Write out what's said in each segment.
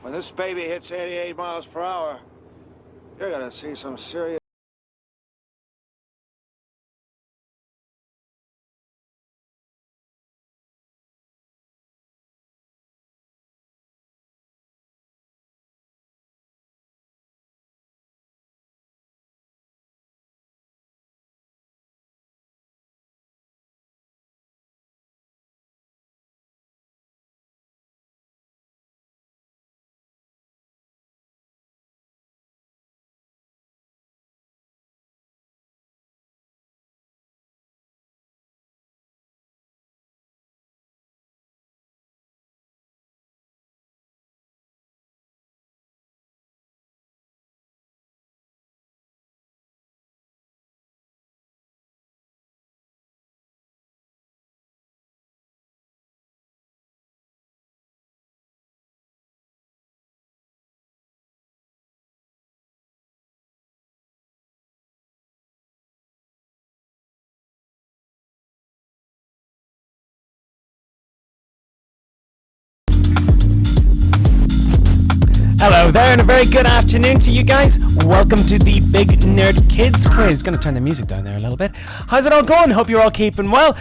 When this baby hits 88 miles per hour, you're gonna see some serious... Hello there and a very good afternoon to you guys. Welcome to the Big Nerd Kids Quiz. Gonna turn the music down there a little bit. How's it all going? Hope you're all keeping well.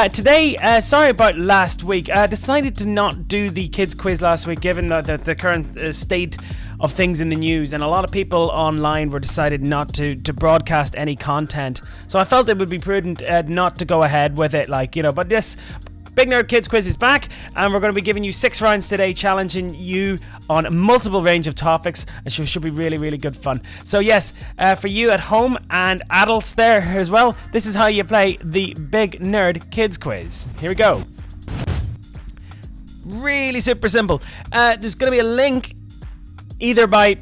Today, sorry about last week. Decided to not do the kids quiz last week given the current state of things in the news, and a lot of people online were decided not to broadcast any content. So I felt it would be prudent not to go ahead with it, but this Big Nerd Kids Quiz is back, and we're going to be giving you 6 rounds today, challenging you on a multiple range of topics. It should be really, really good fun. So yes, for you at home and adults there as well, this is how you play the Big Nerd Kids Quiz. Here we go. Really super simple. There's going to be a link either by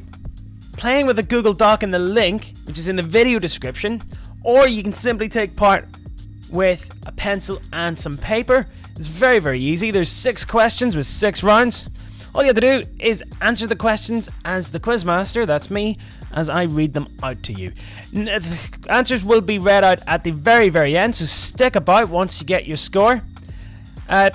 playing with a Google Doc in the link, which is in the video description, or you can simply take part with a pencil and some paper. It's very, very easy. There's 6 questions with 6 rounds. All you have to do is answer the questions as the quizmaster, that's me, as I read them out to you. The answers will be read out at the very, very end, so stick about once you get your score.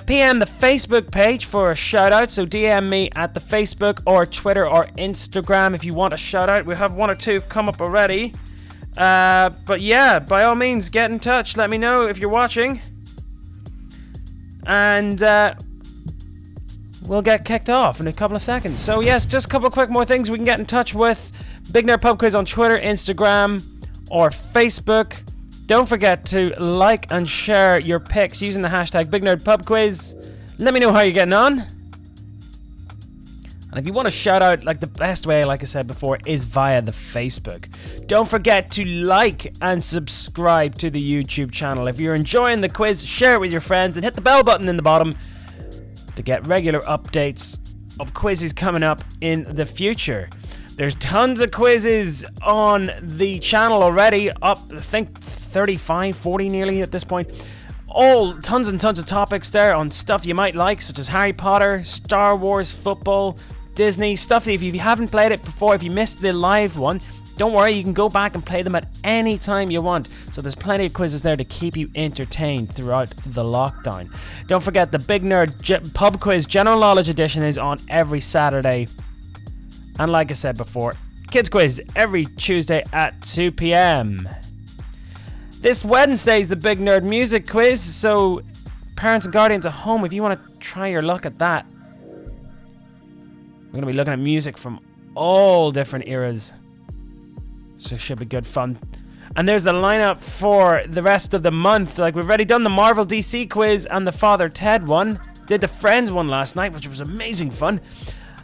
PM the Facebook page for a shout out, so DM me at the Facebook or Twitter or Instagram if you want a shout out. We have 1 or 2 come up already. But yeah, by all means, get in touch. Let me know if you're watching. And we'll get kicked off in a couple of seconds. So yes, just a couple of quick more things. We can get in touch with Big Nerd Pub Quiz on Twitter, Instagram, or Facebook. Don't forget to like and share your picks using the hashtag Big Nerd Pub Quiz. Let me know how you're getting on. And if you want to shout out, the best way, like I said before, is via the Facebook. Don't forget to like and subscribe to the YouTube channel. If you're enjoying the quiz, share it with your friends and hit the bell button in the bottom to get regular updates of quizzes coming up in the future. There's tons of quizzes on the channel already, up, I think, 35, 40 nearly at this point. All tons and tons of topics there on stuff you might like, such as Harry Potter, Star Wars, football, Disney, stuff that if you haven't played it before, if you missed the live one, don't worry, you can go back and play them at any time you want. So there's plenty of quizzes there to keep you entertained throughout the lockdown. Don't forget the Big Nerd Pub Quiz General Knowledge Edition is on every Saturday. And like I said before, Kids Quiz every Tuesday at 2 p.m. This Wednesday is the Big Nerd Music Quiz, so parents and guardians at home, if you want to try your luck at that, we're going to be looking at music from all different eras. So it should be good fun. And there's the lineup for the rest of the month. We've already done the Marvel DC quiz and the Father Ted one. Did the Friends one last night, which was amazing fun.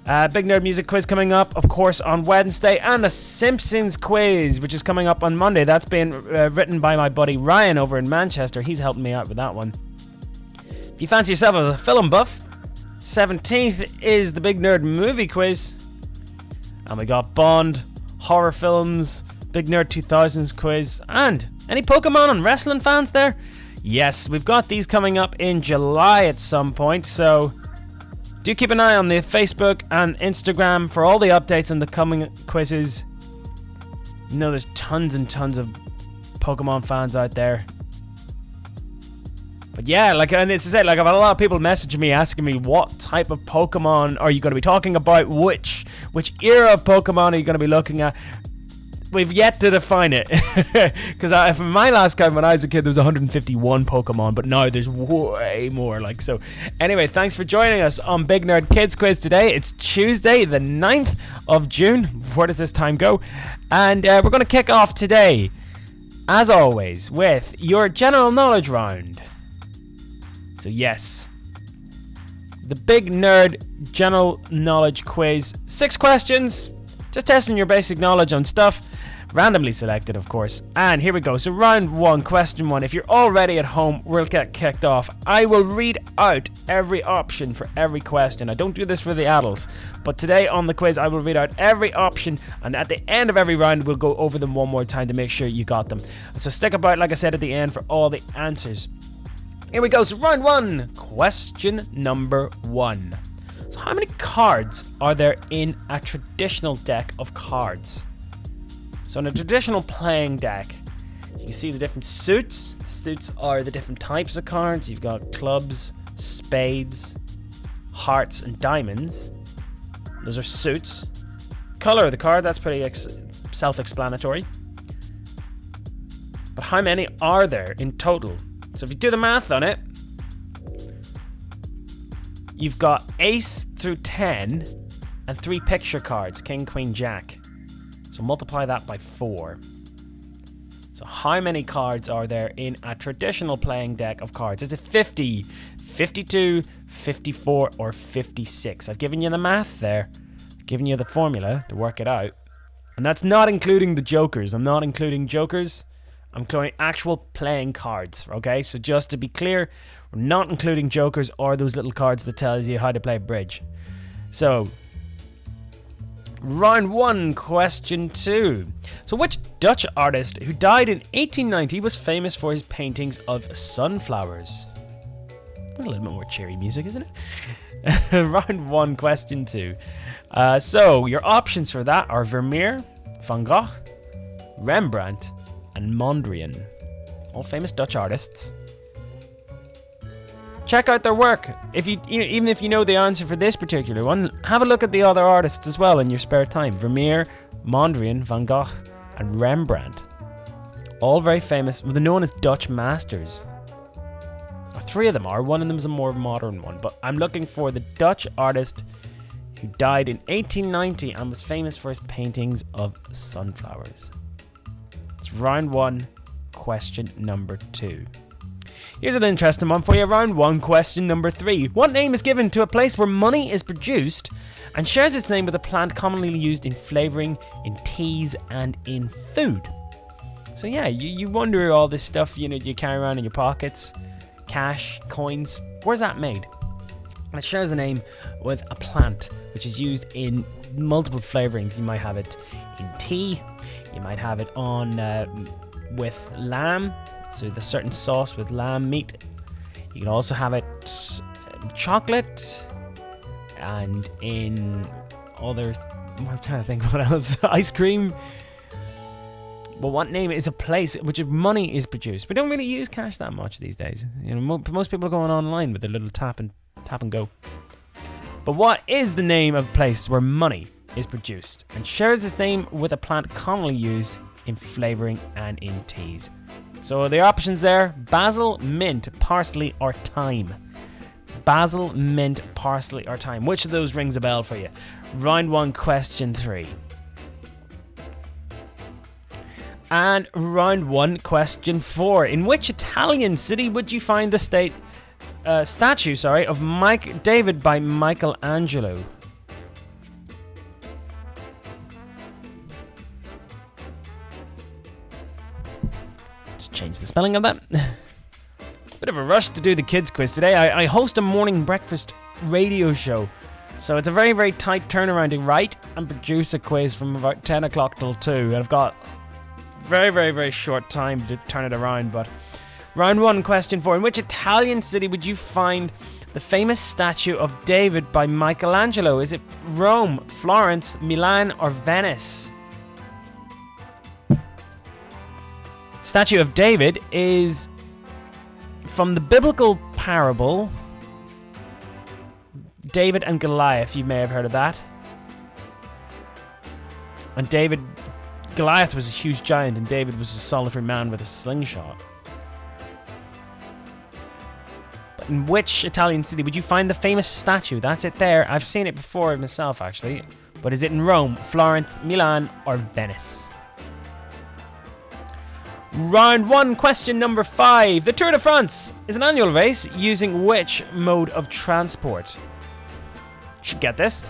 Big Nerd Music Quiz coming up, of course, on Wednesday. And the Simpsons quiz, which is coming up on Monday. That's been written by my buddy Ryan over in Manchester. He's helping me out with that one. If you fancy yourself as a film buff, 17th is the Big Nerd Movie Quiz. And we got Bond, horror films, Big Nerd 2000s quiz, and any Pokemon and wrestling fans there? Yes, we've got these coming up in July at some point, so do keep an eye on the Facebook and Instagram for all the updates on the coming quizzes. You know there's tons and tons of Pokemon fans out there. But yeah, and it's I've had a lot of people messaging me asking me what type of Pokemon are you going to be talking about, which Which era of Pokemon are you going to be looking at? We've yet to define it. Because from my last count when I was a kid, there was 151 Pokemon, but now there's way more. So anyway, thanks for joining us on Big Nerd Kids Quiz today. It's Tuesday, the 9th of June. Where does this time go? And we're going to kick off today, as always, with your general knowledge round. So yes, the Big Nerd General Knowledge Quiz. 6 questions, just testing your basic knowledge on stuff. Randomly selected, of course. And here we go. So round 1, question 1. If you're already at home, we'll get kicked off. I will read out every option for every question. I don't do this for the adults, but today on the quiz, I will read out every option, and at the end of every round, we'll go over them one more time to make sure you got them. And so stick about, like I said, at the end for all the answers. Here we go. So round 1, question number 1. So how many cards are there in a traditional deck of cards? So in a traditional playing deck, you can see the different suits. Suits are the different types of cards. You've got clubs, spades, hearts, and diamonds. Those are suits. Color of the card, that's pretty self-explanatory. But how many are there in total? So if you do the math on it, you've got ace through 10 and 3 picture cards, king, queen, jack. So multiply that by 4. So how many cards are there in a traditional playing deck of cards? Is it 50, 52, 54, or 56? I've given you the math there. I've given you the formula to work it out. And that's not including the jokers. I'm not including jokers. I'm including actual playing cards, okay? So just to be clear, we're not including jokers or those little cards that tells you how to play bridge. So round 1, question 2. So which Dutch artist who died in 1890 was famous for his paintings of sunflowers? That's a little bit more cheery music, isn't it? Round 1, question 2. So your options for that are Vermeer, Van Gogh, Rembrandt, and Mondrian. All famous Dutch artists. Check out their work. Even if you know the answer for this particular one, have a look at the other artists as well in your spare time. Vermeer, Mondrian, Van Gogh, and Rembrandt. All very famous. Well, they're known as Dutch masters. 3 of them are. One of them is a more modern one. But I'm looking for the Dutch artist who died in 1890 and was famous for his paintings of sunflowers. It's round 1, question number 2. Here's an interesting one for you. Round 1, question number 3. What name is given to a place where money is produced and shares its name with a plant commonly used in flavouring, in teas, and in food? So yeah, you wonder all this stuff you carry around in your pockets, cash, coins. Where's that made? And it shares a name with a plant which is used in multiple flavourings. You might have it in tea. You might have it on with lamb. So the certain sauce with lamb meat. You can also have it in chocolate and in other. I'm trying to think what else. Ice cream. But what name is a place which money is produced? We don't really use cash that much these days. Most people are going online with their little tap and go. But what is the name of a place where money is produced and shares its name with a plant commonly used in flavouring and in teas? So the options there: basil, mint, parsley, or thyme. Basil, mint, parsley, or thyme. Which of those rings a bell for you? Round 1, question 3. And round 1, question 4. In which Italian city would you find the statue of David by Michelangelo? Change the spelling of that. It's a bit of a rush to do the kids quiz today. I host a morning breakfast radio show, so it's a very, very tight turnaround to write and produce a quiz from about 10 o'clock till 2, and I've got very, very, very short time to turn it around. But round 1, question 4. In which Italian city would you find the famous statue of David by Michelangelo? Is it Rome, Florence, Milan, or Venice? Statue of David is from the biblical parable David and Goliath. You may have heard of that. And Goliath was a huge giant, and David was a solitary man with a slingshot. But in which Italian city would you find the famous statue? That's it there. I've seen it before myself, actually. But is it in Rome, Florence, Milan, or Venice? Round 1, question number 5. The Tour de France is an annual race using which mode of transport? Should get this.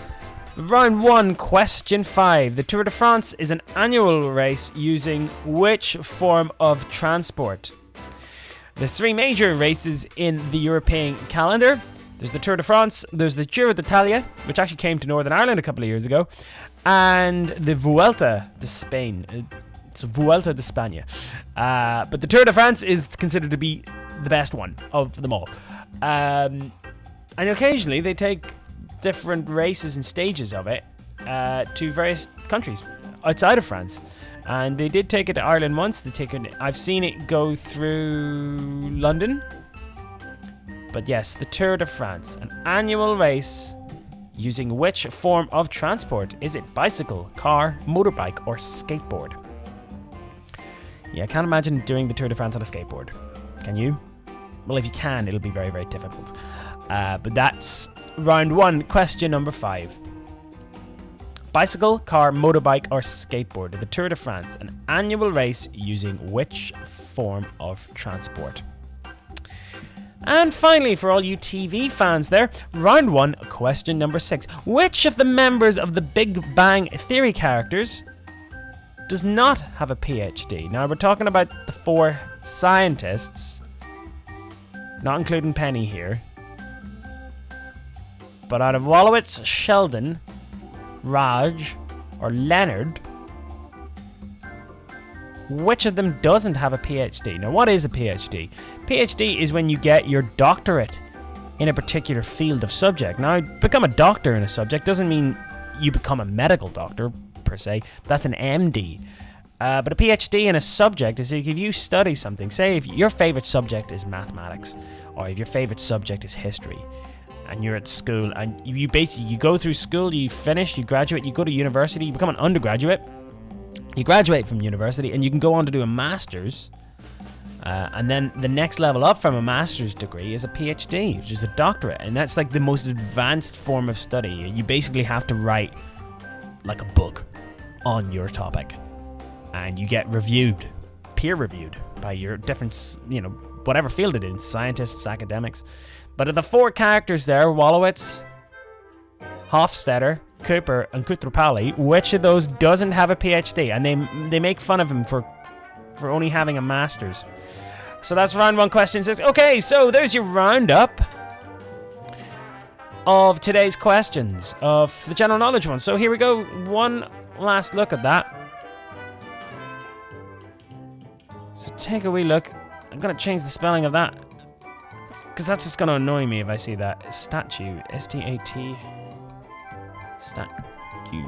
Round 1, question 5. The Tour de France is an annual race using which form of transport? There's 3 major races in the European calendar. There's the Tour de France, there's the Giro d'Italia, which actually came to Northern Ireland a couple of years ago, and the Vuelta de Spain. So Vuelta de España. But the Tour de France is considered to be the best one of them all. And occasionally they take different races and stages of it to various countries outside of France. And they did take it to Ireland once. I've seen it go through London. But yes, the Tour de France, an annual race using which form of transport? Is it bicycle, car, motorbike, or skateboard? Yeah, I can't imagine doing the Tour de France on a skateboard. Can you? Well, if you can, it'll be very, very difficult. But that's round 1, question number 5. Bicycle, car, motorbike, or skateboard? The Tour de France, an annual race using which form of transport? And finally, for all you TV fans there, round 1, question number 6. Which of the members of the Big Bang Theory characters does not have a PhD? Now, we're talking about the 4 scientists, not including Penny here. But out of Wolowitz, Sheldon, Raj, or Leonard, which of them doesn't have a PhD? Now, what is a PhD? PhD is when you get your doctorate in a particular field of subject. Now, become a doctor in a subject doesn't mean you become a medical doctor, per se. That's an MD. But a PhD in a subject is if you study something. Say if your favorite subject is mathematics, or if your favorite subject is history, and you're at school, and you go through school, you finish, you graduate, you go to university, you become an undergraduate, you graduate from university, and you can go on to do a master's, and then the next level up from a master's degree is a PhD, which is a doctorate, and that's like the most advanced form of study. You basically have to write like a book on your topic, and you get peer reviewed by your different, whatever field it is, scientists, academics. But of the 4 characters there, Wolowitz, Hofstadter, Cooper, and Kutropali, which of those doesn't have a PhD? And they make fun of him for only having a master's. So that's round 1, question 6. Okay, so there's your roundup of today's questions, of the general knowledge one. So here we go, one last look at that. So take a wee look. I'm going to change the spelling of that, because that's just going to annoy me if I see that. Statue. S-T-A-T. Statue.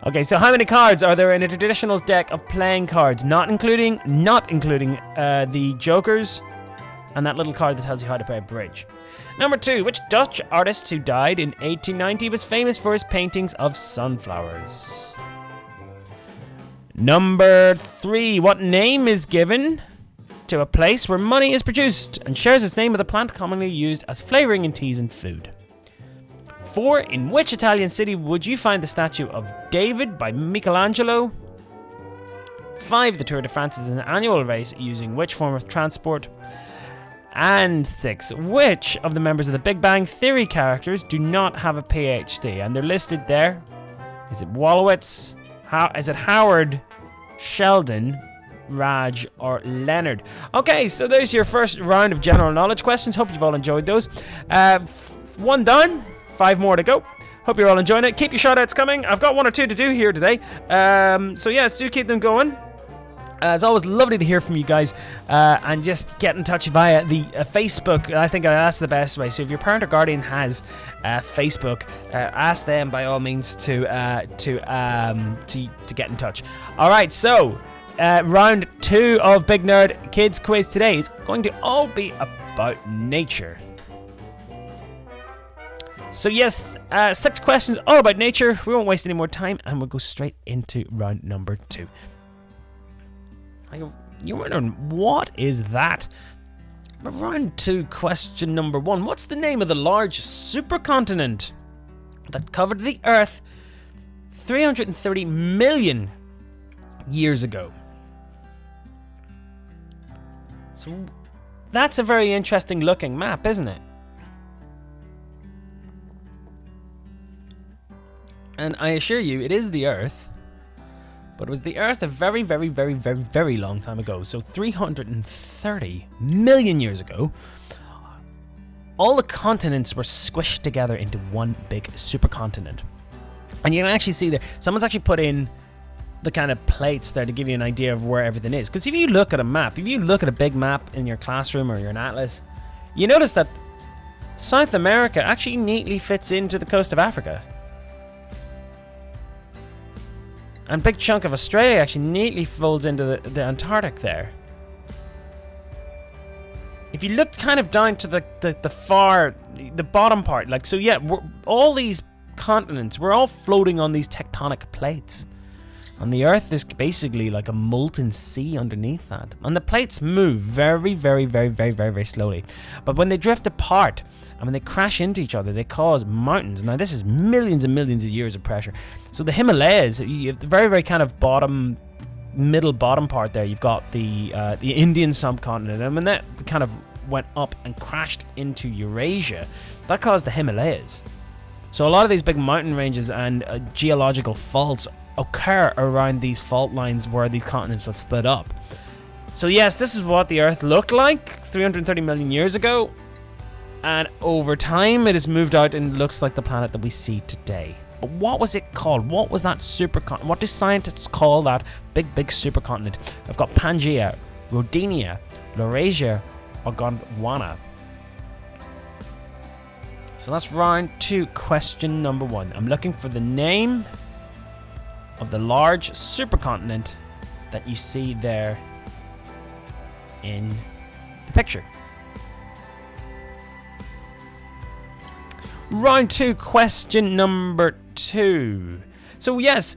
Okay, so how many cards are there in a traditional deck of playing cards? Not including the jokers and that little card that tells you how to play bridge. Number 2, which Dutch artist who died in 1890 was famous for his paintings of sunflowers? Number 3, what name is given to a place where money is produced and shares its name with a plant commonly used as flavoring in teas and food? 4, in which Italian city would you find the statue of David by Michelangelo? 5, the Tour de France is an annual race using which form of transport? And 6, which of the members of the Big Bang Theory characters do not have a PhD? And they're listed there. Is it Wolowitz? Is it Howard, Sheldon, Raj, or Leonard? Okay, so there's your first round of general knowledge questions. Hope you've all enjoyed those. 1 done, 5 more to go. Hope you're all enjoying it. Keep your shout-outs coming. I've got 1 or 2 to do here today. So yes, do keep them going. It's always lovely to hear from you guys, and just get in touch via the Facebook. I think that's the best way. So if your parent or guardian has Facebook, ask them by all means to get in touch. All right, so round 2 of Big Nerd Kids Quiz today is going to all be about nature. So yes, 6 questions all about nature. We won't waste any more time, and we'll go straight into round number 2. You're wondering, what is that? Round 2, question number 1. What's the name of the large supercontinent that covered the Earth 330 million years ago? So that's a very interesting looking map, isn't it? And I assure you, it is the Earth. But it was the Earth a very, very, very, very, very long time ago. So 330 million years ago, all the continents were squished together into one big supercontinent. And you can actually see there, someone's actually put in the kind of plates there to give you an idea of where everything is. Because if you look at a map, if you look at a big map in your classroom or your atlas, you notice that South America actually neatly fits into the coast of Africa. And a big chunk of Australia actually neatly folds into the Antarctic there. If you look kind of down to the bottom part, like, so yeah, all these continents, we're all floating on these tectonic plates. And the Earth is basically like a molten sea underneath that. And the plates move very, very, very, very, very, very slowly. But when they drift apart, and when they crash into each other, they cause mountains. Now, this is millions and millions of years of pressure. So the Himalayas, you have the very, very kind of middle bottom part there, you've got the Indian subcontinent. And when that kind of went up and crashed into Eurasia, that caused the Himalayas. So a lot of these big mountain ranges and geological faults occur around these fault lines where these continents have split up. So yes, this is what the Earth looked like 330 million years ago. And over time, it has moved out and looks like the planet that we see today. But what was it called? What was that supercontinent? What do scientists call that big, big supercontinent? I've got Pangaea, Rodinia, Laurasia, or Gondwana. So that's round 2, question number 1. I'm looking for the name of the large supercontinent that you see there in the picture. Round 2, question number 2. So yes,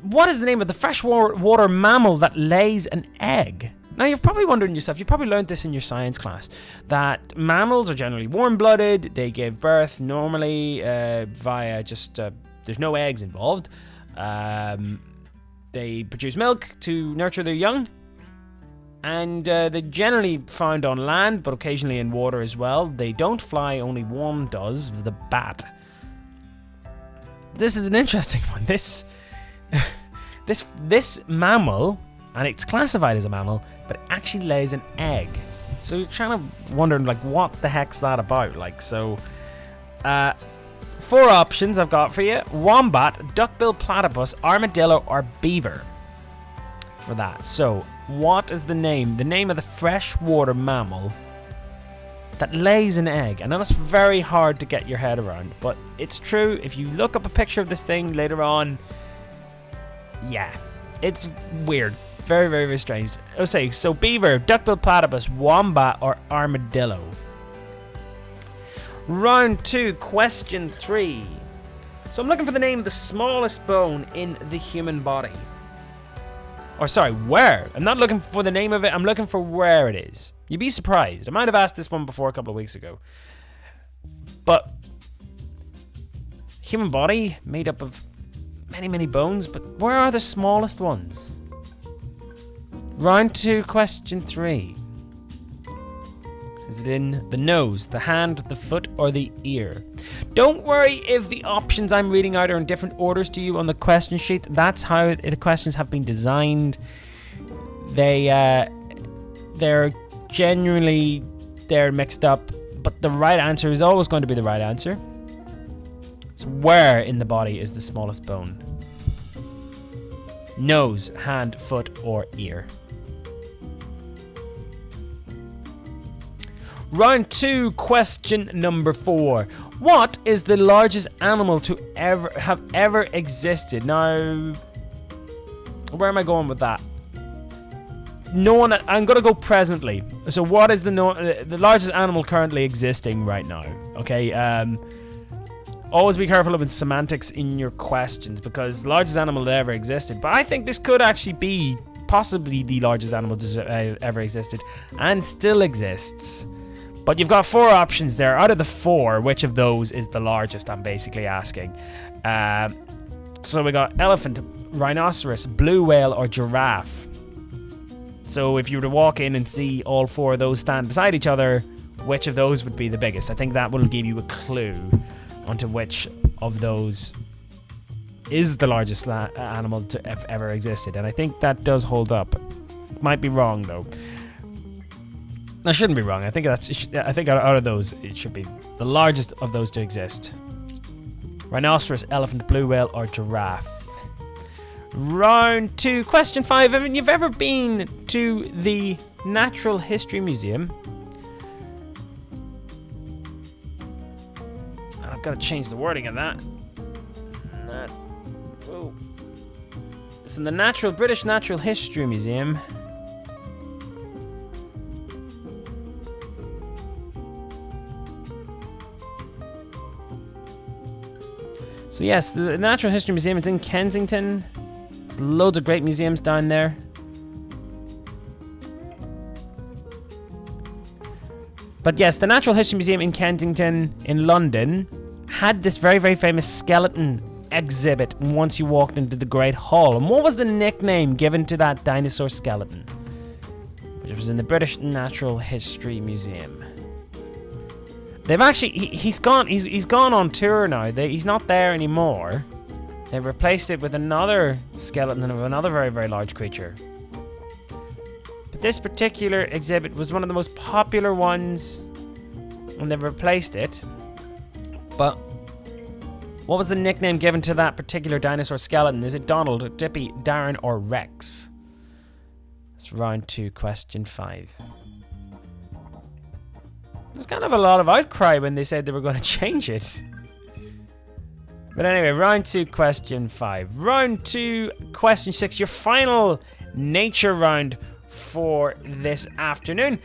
what is the name of the freshwater mammal that lays an egg? Now you're probably wondering yourself, you probably learned this in your science class, that mammals are generally warm-blooded, they give birth normally via just, there's no eggs involved. They produce milk to nurture their young. And they're generally found on land, but occasionally in water as well. They don't fly, only one does, the bat. This is an interesting one. This mammal, and it's classified as a mammal, but it actually lays an egg. So you're kind of wondering, like, what the heck's that about? Like, so, 4 options I've got for you: wombat, duckbill platypus, armadillo, or beaver. For that. So, what is the name of the freshwater mammal that lays an egg? I know that's very hard to get your head around, but it's true. If you look up a picture of this thing later on, yeah, it's weird. Very, very, very strange. I'll say, so beaver, duckbill platypus, wombat, or armadillo. Round 2, question 3. So I'm looking for the name of the smallest bone in the human body. Or sorry, where? I'm not looking for the name of it, I'm looking for where it is. You'd be surprised. I might have asked this one before a couple of weeks ago. But human body made up of many, many bones, but where are the smallest ones? Round 2, question 3. Is it in the nose, the hand, the foot, or the ear? Don't worry if the options I'm reading out are in different orders to you on the question sheet. That's how the questions have been designed. They're genuinely mixed up, but the right answer is always going to be the right answer. So where in the body is the smallest bone? Nose, hand, foot, or ear? Round 2, question number 4. What is the largest animal to have ever existed? Now, where am I going with that? No one. I'm gonna go presently. So, what is the largest animal currently existing right now? Okay. always be careful of semantics in your questions, because the largest animal that ever existed. But I think this could actually be possibly the largest animal that ever existed and still exists. But you've got 4 options there. Out of the 4, which of those is the largest? I'm basically asking. So we got elephant, rhinoceros, blue whale, or giraffe. So if you were to walk in and see all 4 of those stand beside each other, which of those would be the biggest? I think that will give you a clue onto which of those is the largest animal to have ever existed. And I think that does hold up. Might be wrong though. I shouldn't be wrong. I think out of those, it should be the largest of those to exist. Rhinoceros, elephant, blue whale, or giraffe. Round 2, question 5. I mean, you've ever been to the Natural History Museum? I've got to change the wording of that. It's in the British Natural History Museum. So yes, the Natural History Museum, it's in Kensington. There's loads of great museums down there. But yes, the Natural History Museum in Kensington in London had this very, very famous skeleton exhibit once you walked into the Great Hall. And what was the nickname given to that dinosaur skeleton? Which was in the British Natural History Museum. They've actually, he's gone on tour now. He's not there anymore. They replaced it with another skeleton of another very, very large creature. But this particular exhibit was one of the most popular ones, and they've replaced it. But what was the nickname given to that particular dinosaur skeleton? Is it Donald, Dippy, Darren, or Rex? That's round 2, question 5. There's kind of a lot of outcry when they said they were going to change it. But anyway, round 2, question 5. Round 2, question 6. Your final nature round for this afternoon.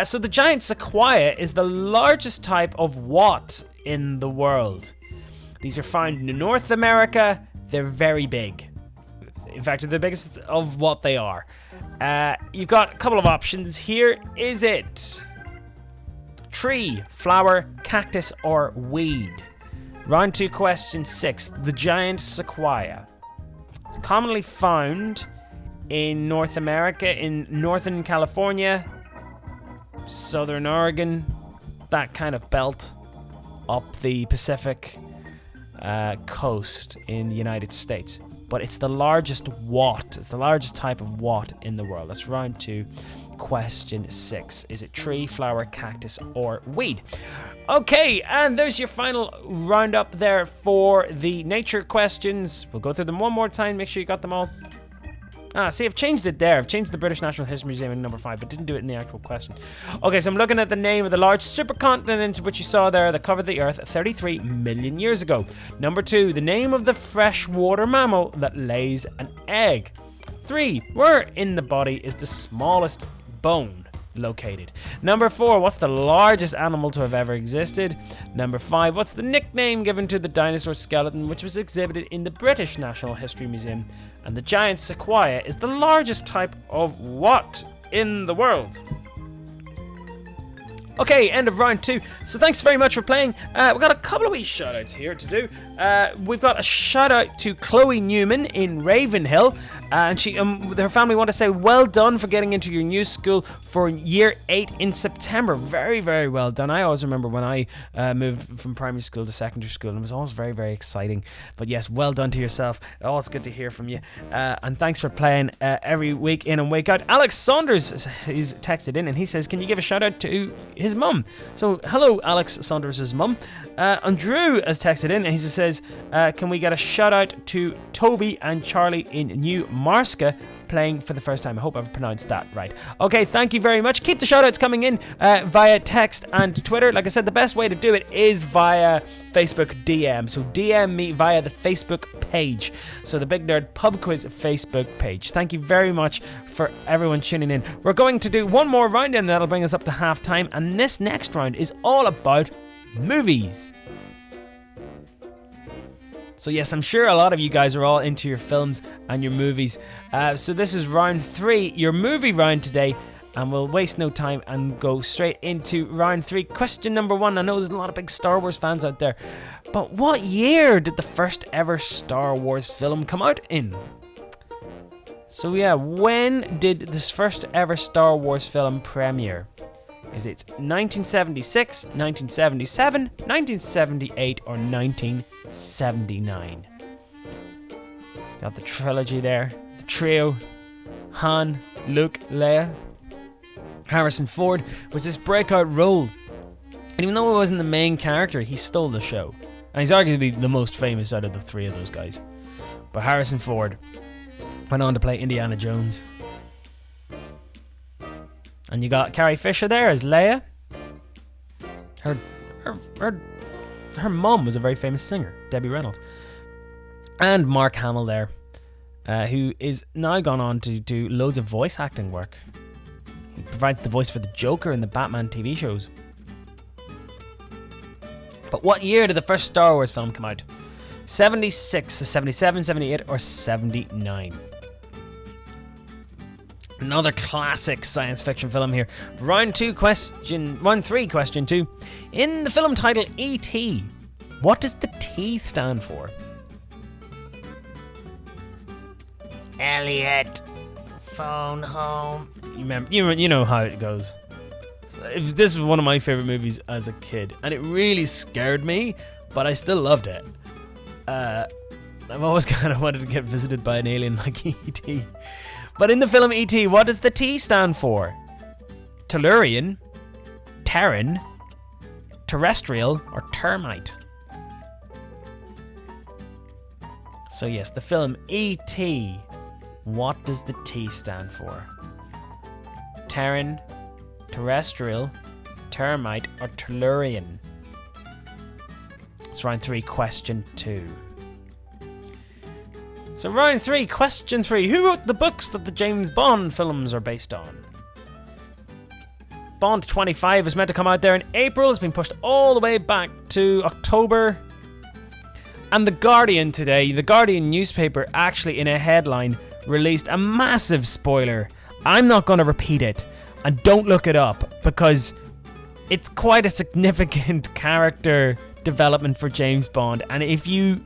So the giant sequoia is the largest type of what in the world? These are found in North America. They're very big. In fact, they're the biggest of what they are. You've got a couple of options here. Is it tree, flower, cactus, or weed? Round 2, question 6. The giant sequoia. It's commonly found in North America, in northern California, southern Oregon, that kind of belt up the Pacific coast in the United States. But it's the largest what? It's the largest type of what in the world? That's round 2. Question 6. Is it tree, flower, cactus, or weed? Okay, and there's your final roundup there for the nature questions. We'll go through them one more time, make sure you got them all. See, I've changed it there. I've changed the British Natural History Museum in number 5, but didn't do it in the actual question. Okay, so I'm looking at the name of the large supercontinent which you saw there that covered the Earth 33 million years ago. Number 2, the name of the freshwater mammal that lays an egg. 3, where in the body is the smallest bone located? Number 4, what's the largest animal to have ever existed? Number 5, what's the nickname given to the dinosaur skeleton which was exhibited in the British Natural History Museum? And the giant sequoia is the largest type of what in the world? Okay, end of round 2. So thanks very much for playing. We've got a couple of wee shout-outs here to do. We've got a shout-out to Chloe Newman in Ravenhill. And her family want to say well done for getting into your new school for year 8 in September. Very, very well done. I always remember when I moved from primary school to secondary school, and it was always very, very exciting. But yes, well done to yourself. Always good to hear from you. And thanks for playing every week in and week out. Alex Saunders is texted in, and he says, can you give a shout-out to his mum? So, hello, Alex Saunders' mum. Andrew has texted in, and he says, can we get a shout-out to Toby and Charlie in New Marska playing for the first time? I hope I've pronounced that right. Okay, thank you very much. Keep the shout-outs coming in via text and Twitter. Like I said, the best way to do it is via Facebook DM. So DM me via the Facebook page. So the Big Nerd Pub Quiz Facebook page. Thank you very much for everyone tuning in. We're going to do one more round, and that'll bring us up to half time. And this next round is all about movies. So yes, I'm sure a lot of you guys are all into your films and your movies. So this is round 3, your movie round today. And we'll waste no time and go straight into round 3. Question number 1. I know there's a lot of big Star Wars fans out there. But what year did the first ever Star Wars film come out in? So yeah, when did this first ever Star Wars film premiere? Is it 1976, 1977, 1978, or 1979? Got the trilogy there. The trio. Han, Luke, Leia. Harrison Ford was this breakout role. And even though he wasn't the main character, he stole the show. And he's arguably the most famous out of the 3 of those guys. But Harrison Ford went on to play Indiana Jones. And you got Carrie Fisher there as Leia. Her mum was a very famous singer, Debbie Reynolds. And Mark Hamill there, who is now gone on to do loads of voice acting work. He provides the voice for the Joker in the Batman TV shows. But what year did the first Star Wars film come out? 76, 77, 78, or 79? Another classic science fiction film here. Round 3, question 2. In the film title E.T., what does the T stand for? Elliot, phone home. You know how it goes. This was one of my favorite movies as a kid, and it really scared me, but I still loved it. I've always kind of wanted to get visited by an alien like E.T. But in the film E.T., what does the T stand for? Tellurian, Terran, terrestrial, or termite? So yes, the film E.T., what does the T stand for? Terran, terrestrial, termite, or tellurian? It's round 3, question 2. So round 3, question 3. Who wrote the books that the James Bond films are based on? Bond 25 was meant to come out there in April. It's been pushed all the way back to October. And The Guardian today, the Guardian newspaper, actually in a headline released a massive spoiler. I'm not going to repeat it, and don't look it up, because it's quite a significant character development for James Bond. And if you...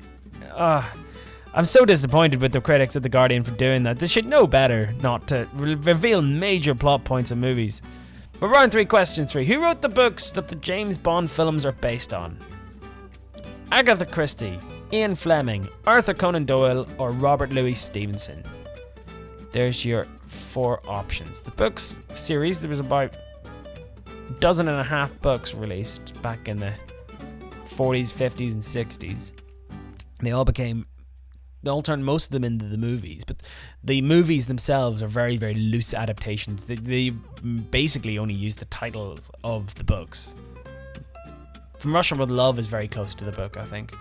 I'm so disappointed with the critics of The Guardian for doing that. They should know better not to reveal major plot points of movies. But round 3, question 3. Who wrote the books that the James Bond films are based on? Agatha Christie, Ian Fleming, Arthur Conan Doyle, or Robert Louis Stevenson? There's your 4 options. The books series, there was about 12.5 books released back in the 40s, 50s, and 60s. They all turned most of them into the movies, but the movies themselves are very, very loose adaptations. They basically only use the titles of the books. From Russia with Love is very close to the book, I think.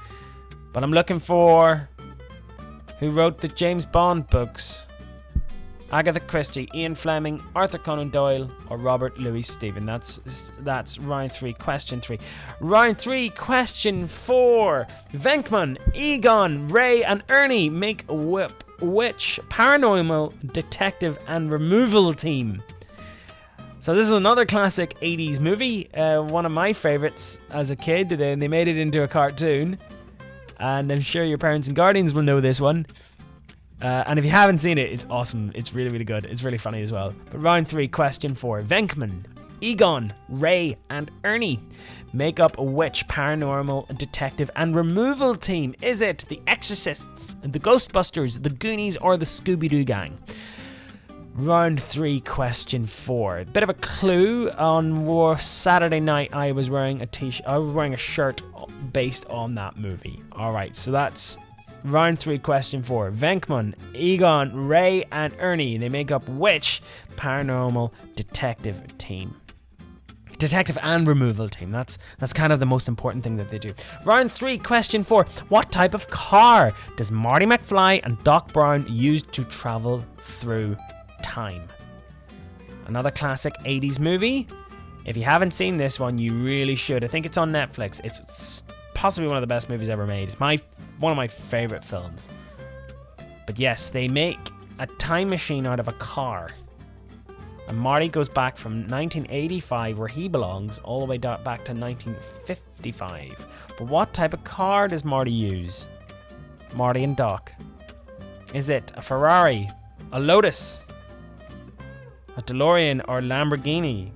But I'm looking for who wrote the James Bond books. Agatha Christie, Ian Fleming, Arthur Conan Doyle, or Robert Louis Stevenson. That's round 3, question 3. Round 3, question 4. Venkman, Egon, Ray, and Ernie make which paranormal detective and removal team? So this is another classic 80s movie, one of my favorites as a kid. They made it into a cartoon, and I'm sure your parents and guardians will know this one. And if you haven't seen it, it's awesome. It's really, really good. It's really funny as well. But round 3, question 4. Venkman, Egon, Ray, and Ernie make up which paranormal detective and removal team? Is it the Exorcists, the Ghostbusters, the Goonies, or the Scooby-Doo Gang? Round 3, question 4. Bit of a clue. On Saturday night, I was wearing a shirt based on that movie. All right, so that's round 3, question 4. Venkman, Egon, Ray, and Ernie, they make up which paranormal detective team? Detective and removal team. That's kind of the most important thing that they do. Round 3, question 4. What type of car does Marty McFly and Doc Brown use to travel through time? Another classic 80s movie. If you haven't seen this one, you really should. I think it's on Netflix. It's possibly one of the best movies ever made. It's one of my favorite films. But yes, they make a time machine out of a car. And Marty goes back from 1985, where he belongs, all the way back to 1955. But what type of car does Marty use? Marty and Doc. Is it a Ferrari, a Lotus, a DeLorean, or Lamborghini?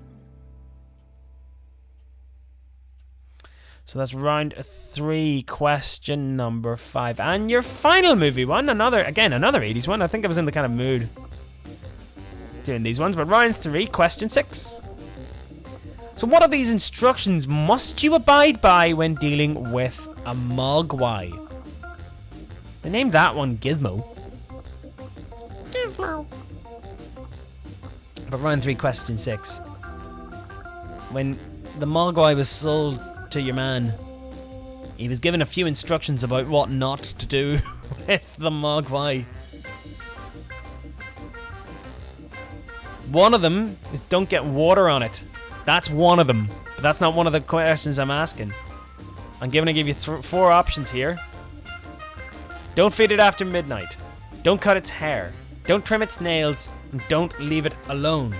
So that's round 3, question number 5. And your final movie one, another 80s one. I think I was in the kind of mood doing these ones, but round 3, question 6. So what of these instructions must you abide by when dealing with a Mogwai? They named that one Gizmo. Gizmo. But round 3, question 6. When the Mogwai was sold to your man, he was given a few instructions about what not to do with the Mogwai. One of them is don't get water on it. That's one of them, but that's not one of the questions I'm asking. I'm going to give you 4 options here. Don't feed it after midnight. Don't cut its hair. Don't trim its nails. And don't leave it alone.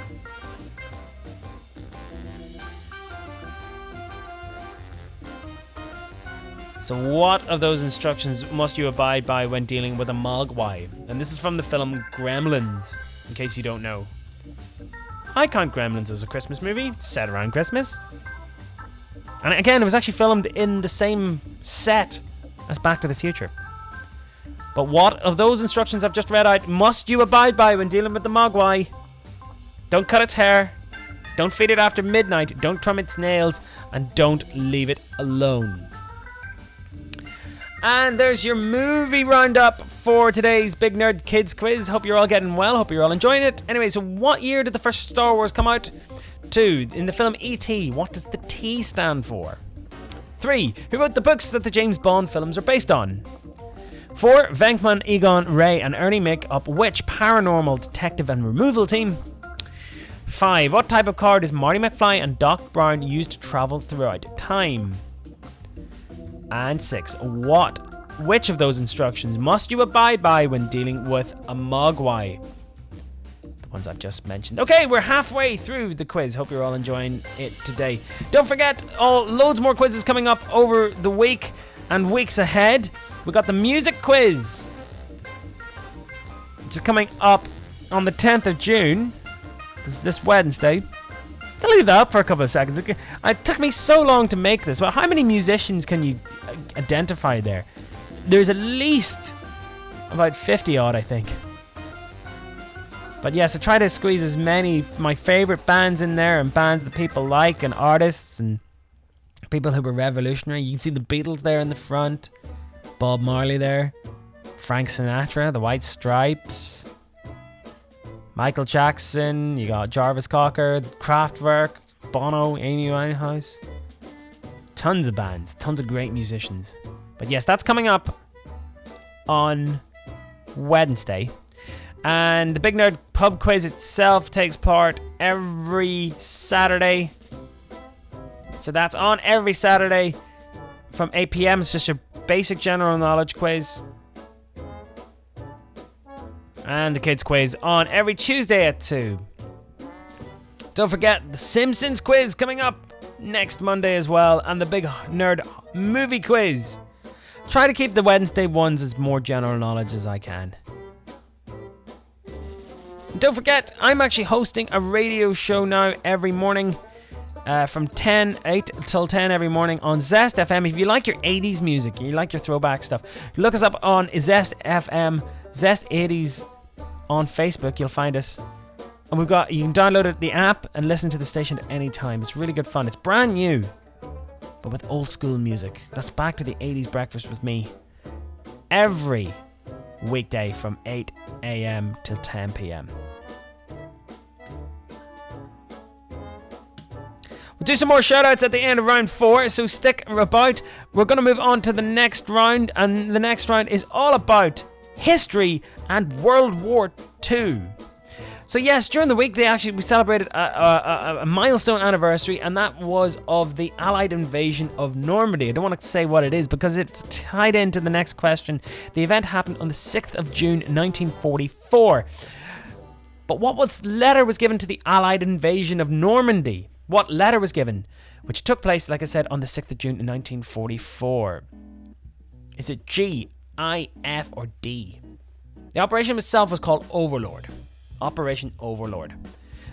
So what of those instructions must you abide by when dealing with a Mogwai? And this is from the film Gremlins, in case you don't know. I count Gremlins as a Christmas movie. It's set around Christmas. And again, it was actually filmed in the same set as Back to the Future. But what of those instructions I've just read out must you abide by when dealing with the Mogwai? Don't cut its hair. Don't feed it after midnight. Don't trim its nails. And don't leave it alone. And there's your movie roundup for today's Big Nerd Kids quiz. Hope you're all getting well. Hope you're all enjoying it. Anyway, so what year did the first Star Wars come out? 2. In the film E.T., what does the T stand for? 3. Who wrote the books that the James Bond films are based on? 4. Venkman, Egon, Ray, and Ernie make up which paranormal detective and removal team? 5. What type of car does Marty McFly and Doc Brown use to travel throughout time? And 6. Which of those instructions must you abide by when dealing with a Mogwai? The ones I've just mentioned. Okay, we're halfway through the quiz. Hope you're all enjoying it today. Don't forget, loads more quizzes coming up over the week and weeks ahead. We got the music quiz, which is coming up on the 10th of June, this Wednesday. I'll leave that up for a couple of seconds. It took me so long to make this. Well, how many musicians can you identify there? There's at least about 50 odd, I think. But yes, I try to squeeze as many of my favorite bands in there, and bands that people like, and artists, and people who were revolutionary. You can see the Beatles there in the front, Bob Marley there, Frank Sinatra, the White Stripes, Michael Jackson, you got Jarvis Cocker, Kraftwerk, Bono, Amy Winehouse. Tons of bands, tons of great musicians. But yes, that's coming up on Wednesday. And the Big Nerd Pub Quiz itself takes part every Saturday. So that's on every Saturday from 8 p.m. It's just your basic general knowledge quiz. And the kids quiz on every Tuesday at 2. Don't forget the Simpsons quiz coming up next Monday as well. And the Big Nerd movie quiz. Try to keep the Wednesday ones as more general knowledge as I can. Don't forget, I'm actually hosting a radio show now every morning. From 8 till 10 every morning on Zest FM. If you like your 80s music, you like your throwback stuff, look us up on Zest FM, Zest 80s on Facebook. You'll find us. And you can download the app and listen to the station at any time. It's really good fun. It's brand new, but with old school music. That's Back to the 80s Breakfast with me. Every weekday from 8 a.m. till 10 p.m. We'll do some more shoutouts at the end of round 4, so stick about. We're going to move on to the next round, and the next round is all about history and World War II. So yes, during the week we celebrated a milestone anniversary, and that was of the Allied invasion of Normandy. I don't want to say what it is because it's tied into the next question. The event happened on the 6th of June 1944. But what letter was given to the Allied invasion of Normandy? What letter was given? Which took place, like I said, on the 6th of June in 1944. Is it G, I, F, or D? The operation itself was called Overlord. Operation Overlord.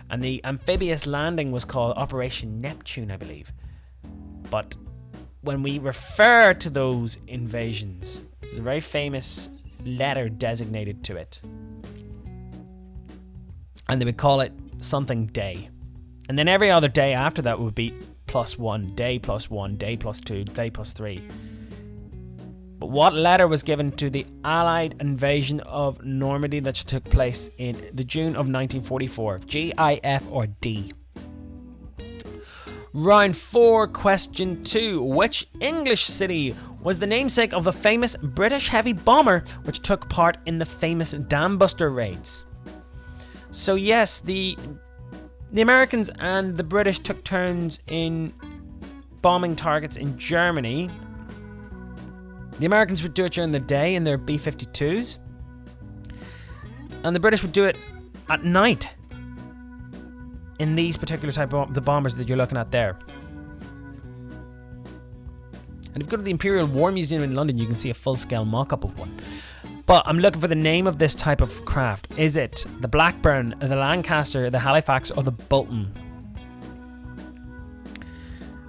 And the amphibious landing was called Operation Neptune, I believe. But when we refer to those invasions, there's a very famous letter designated to it. And they would call it something day. And then every other day after that would be +1, day +1, day +2, day +3. But what letter was given to the Allied invasion of Normandy that took place in the June of 1944? G, I, F, or D? Round 4, question 2. Which English city was the namesake of the famous British heavy bomber which took part in the famous Dam Buster raids? So yes, the Americans and the British took turns in bombing targets in Germany. The Americans would do it during the day in their B-52s. And the British would do it at night in these particular type of the bombers that you're looking at there. And if you go to the Imperial War Museum in London, you can see a full-scale mock-up of one. But I'm looking for the name of this type of craft. Is it the Blackburn, the Lancaster, the Halifax, or the Bolton?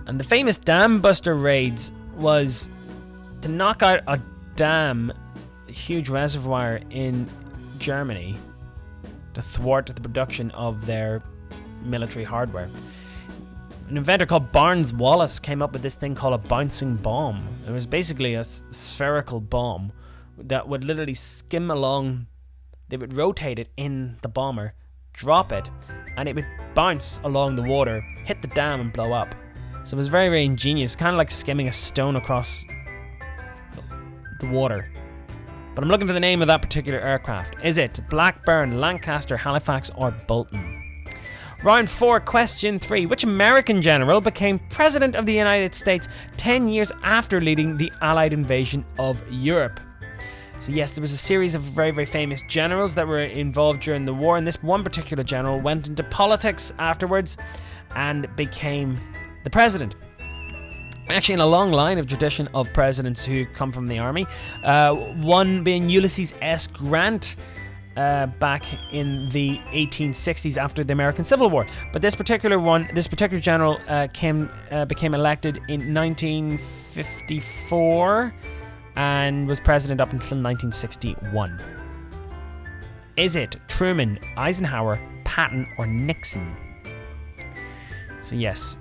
And the famous Dam Buster raids was to knock out a dam, a huge reservoir in Germany, to thwart the production of their military hardware. An inventor called Barnes Wallis came up with this thing called a bouncing bomb. It was basically a spherical bomb that would literally skim along. They would rotate it in the bomber, drop it, and it would bounce along the water, hit the dam, and blow up. So it was very, very ingenious, kind of like skimming a stone across the water. But I'm looking for the name of that particular aircraft. Is it Blackburn, Lancaster, Halifax, or Bolton? Round 4, question 3. Which American general became President of the United States 10 years after leading the Allied invasion of Europe? So yes, there was a series of very, very famous generals that were involved during the war, and this one particular general went into politics afterwards and became the president. Actually, in a long line of tradition of presidents who come from the army, one being Ulysses S. Grant, back in the 1860s after the American Civil War. But this particular general became elected in 1954 and was president up until 1961. Is it Truman, Eisenhower, Patton, or Nixon? So yes,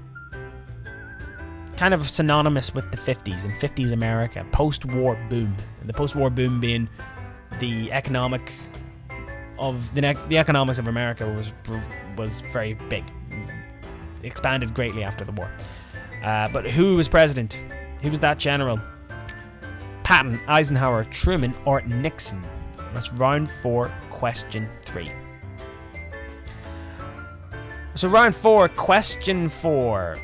kind of synonymous with the 50s and 50s America, post-war boom. The post-war boom being the economics of America was very big, expanded greatly after the war. But who was president? Who was that general? Patton, Eisenhower, Truman, or Nixon? That's round 4, question 3. So round 4, question 4.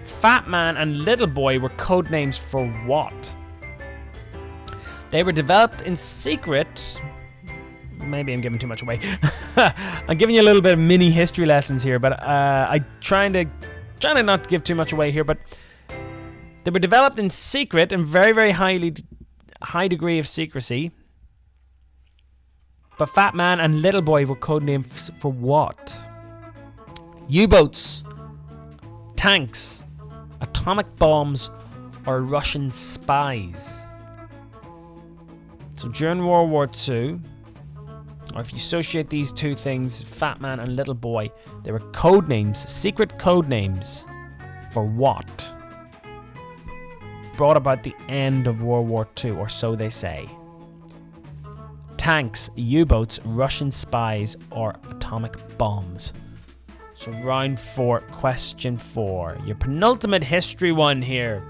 Fat Man and Little Boy were code names for what? They were developed in secret. Maybe I'm giving too much away. I'm giving you a little bit of mini history lessons here, but I trying to not give too much away here. But they were developed in secret and very, very high degree of secrecy. But Fat Man and Little Boy were code names for what? U-boats, tanks, atomic bombs, or Russian spies. So during World War II, or if you associate these two things, Fat Man and Little Boy, they were code names, secret code names for what? Brought about the end of World War II, or so they say. Tanks, U-boats, Russian spies, or atomic bombs. So round 4, question 4. Your penultimate history one here.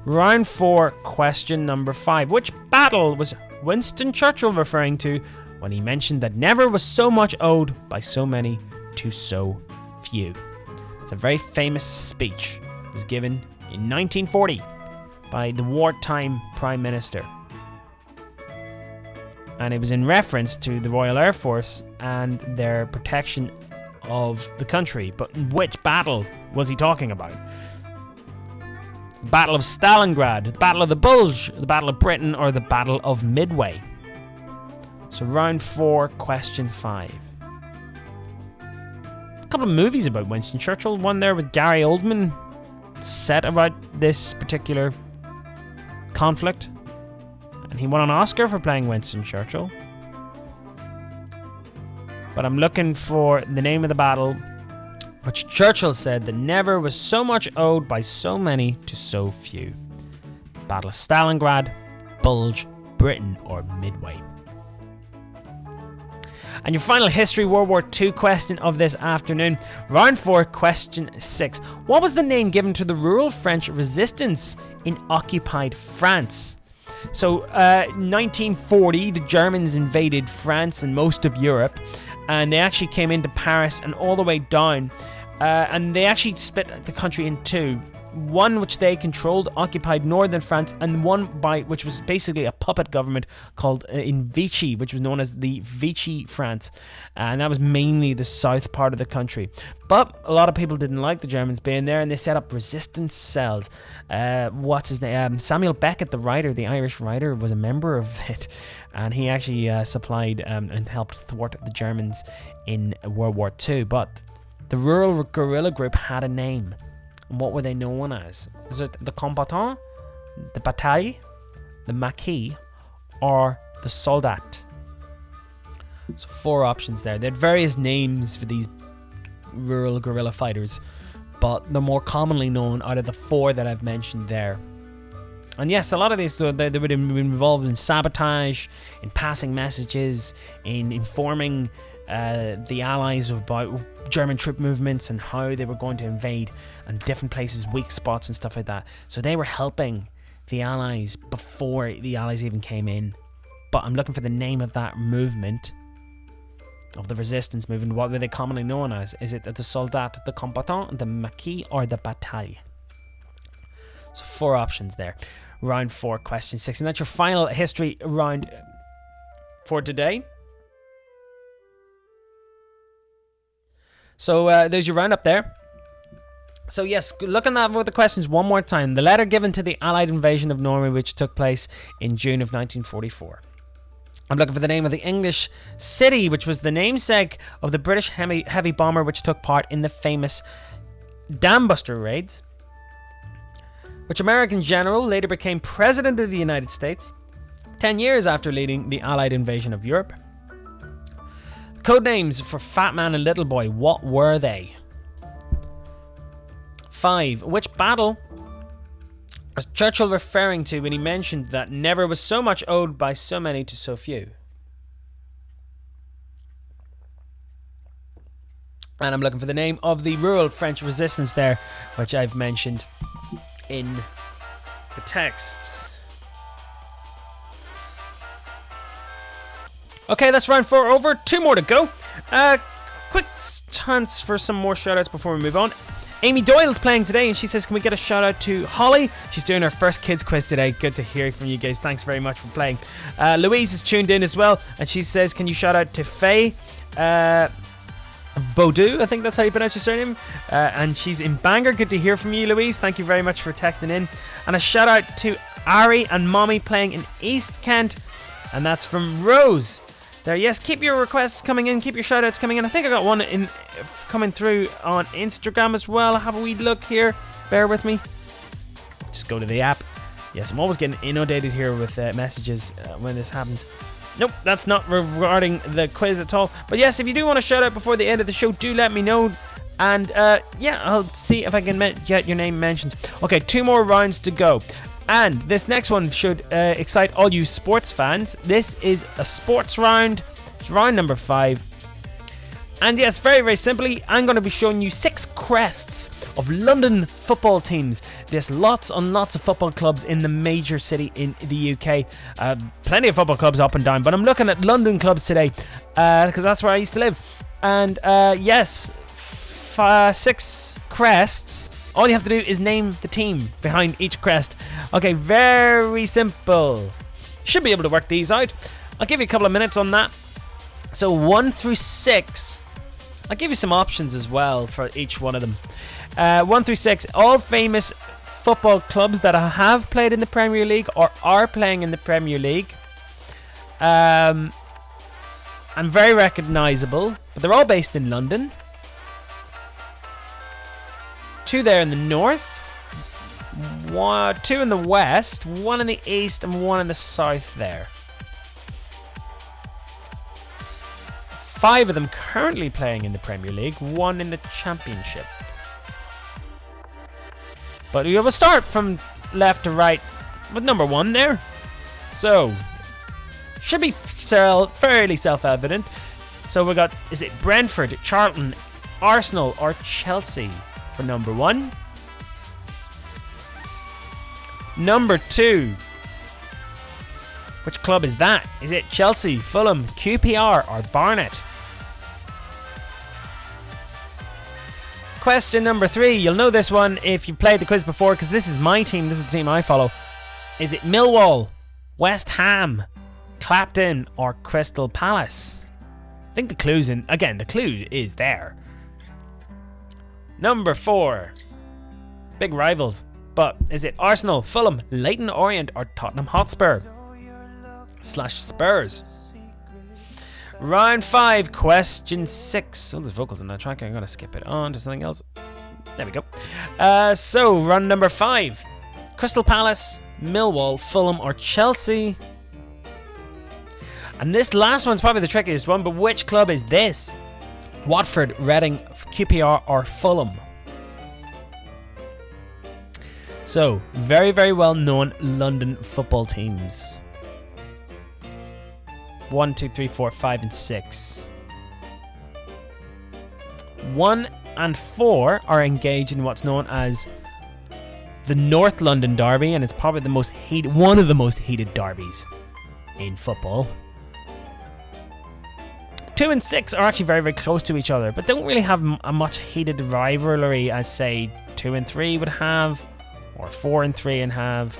Round 4, question number 5. Which battle was Winston Churchill referring to when he mentioned that never was so much owed by so many to so few. It's a very famous speech. It was given in 1940 by the wartime Prime Minister. And it was in reference to the Royal Air Force and their protection of the country. But which battle was he talking about? The Battle of Stalingrad, the Battle of the Bulge, the Battle of Britain, or the Battle of Midway? So round 4, question 5. A couple of movies about Winston Churchill. One there with Gary Oldman, set about this particular conflict. And he won an Oscar for playing Winston Churchill. But I'm looking for the name of the battle, which Churchill said that never was so much owed by so many to so few. Battle of Stalingrad, Bulge, Britain, or Midway? And your final history World War II question of this afternoon. Round 4, question 6. What was the name given to the rural French resistance in occupied France? So, 1940, the Germans invaded France and most of Europe, and they actually came into Paris and all the way down, and they actually split the country in two. One which they controlled, occupied northern France, and one which was basically a puppet government called in Vichy, which was known as the Vichy France, and that was mainly the south part of the country. But a lot of people didn't like the Germans being there, and they set up resistance cells. What's his name? Samuel Beckett, the writer, the Irish writer, was a member of it, and he actually supplied and helped thwart the Germans in World War II. But the rural guerrilla group had a name. And what were they known as? Is it the combattant, the bataille, the maquis, or the soldat? So 4 options there. They had various names for these rural guerrilla fighters, but the more commonly known out of the 4 that I've mentioned there. And yes, a lot of these, they would have been involved in sabotage, in passing messages, in informing the Allies about German troop movements and how they were going to invade and different places, weak spots and stuff like that. So they were helping the Allies before the Allies even came in. But I'm looking for the name of that movement, of the resistance movement. What were they commonly known as? Is it the soldat, the combattant, the maquis, or the bataille? So 4 options there. Round 4, question 6. And that's your final history round for today. So there's your roundup there. So yes, looking at the questions one more time. The letter given to the Allied invasion of Norway, which took place in June of 1944. I'm looking for the name of the English city, which was the namesake of the British heavy bomber, which took part in the famous Dam Buster raids. Which American general later became President of the United States 10 years after leading the Allied invasion of Europe. Code names for Fat Man and Little Boy, what were they? 5. Which battle was Churchill referring to when he mentioned that never was so much owed by so many to so few? And I'm looking for the name of the rural French resistance there, which I've mentioned in the text. Okay, that's round 4 over. 2 more to go. Quick chance for some more shoutouts before we move on. Amy Doyle's playing today, and she says, can we get a shout out to Holly? She's doing her first kids quiz today. Good to hear from you guys. Thanks very much for playing. Louise is tuned in as well, and she says, can you shout out to Faye Baudou? I think that's how you pronounce your surname. And she's in Bangor. Good to hear from you, Louise. Thank you very much for texting in. And a shout out to Ari and Mommy playing in East Kent, and that's from Rose. There, yes, keep your requests coming in, keep your shoutouts coming in. I think I got one coming through on Instagram as well. Have a wee look here. Bear with me. Just go to the app. Yes, I'm always getting inundated here with messages when this happens. Nope, that's not regarding the quiz at all. But yes, if you do want a shout out before the end of the show, do let me know. And yeah, I'll see if I can get your name mentioned. Okay, 2 more rounds to go. And this next one should excite all you sports fans. This is a sports round. It's round number 5. And yes, very, very simply, I'm going to be showing you 6 crests of London football teams. There's lots and lots of football clubs in the major city in the UK. Plenty of football clubs up and down, but I'm looking at London clubs today because that's where I used to live. And yes, 6 crests. All you have to do is name the team behind each crest. Okay, very simple. Should be able to work these out. I'll give you a couple of minutes on that. So 1 through 6. I'll give you some options as well for each one of them. 1 through 6, all famous football clubs that have played in the Premier League or are playing in the Premier League. And very recognisable, but they're all based in London. 2 there in the north, 2 in the west, 1 in the east, and 1 in the south there. 5 of them currently playing in the Premier League, 1 in the Championship. But we will start from left to right with number 1 there. So, should be fairly self-evident. So we got, is it Brentford, Charlton, Arsenal, or Chelsea for number 1? Number 2. Which club is that? Is it Chelsea, Fulham, QPR, or Barnet? Question number 3. You'll know this one if you've played the quiz before because this is my team. This is the team I follow. Is it Millwall, West Ham, Clapton, or Crystal Palace? I think the clue's in. Again, the clue is there. Number 4. Big rivals. But is it Arsenal, Fulham, Leyton Orient, or Tottenham Hotspur? /Spurs. Round 5, question 6. Oh, there's vocals in that track. I'm going to skip it on to something else. There we go. So, round number 5. Crystal Palace, Millwall, Fulham, or Chelsea? And this last one's probably the trickiest one, but which club is this? Watford, Reading, QPR, or Fulham? So, very, very well known London football teams. 1, 2, 3, 4, 5, and 6. 1 and 4 are engaged in what's known as the North London Derby, and it's probably the most one of the most heated derbies in football. 2 and 6 are actually very, very close to each other, but don't really have a much heated rivalry as, say, 2 and 3 would have, or 4 and 3 and have.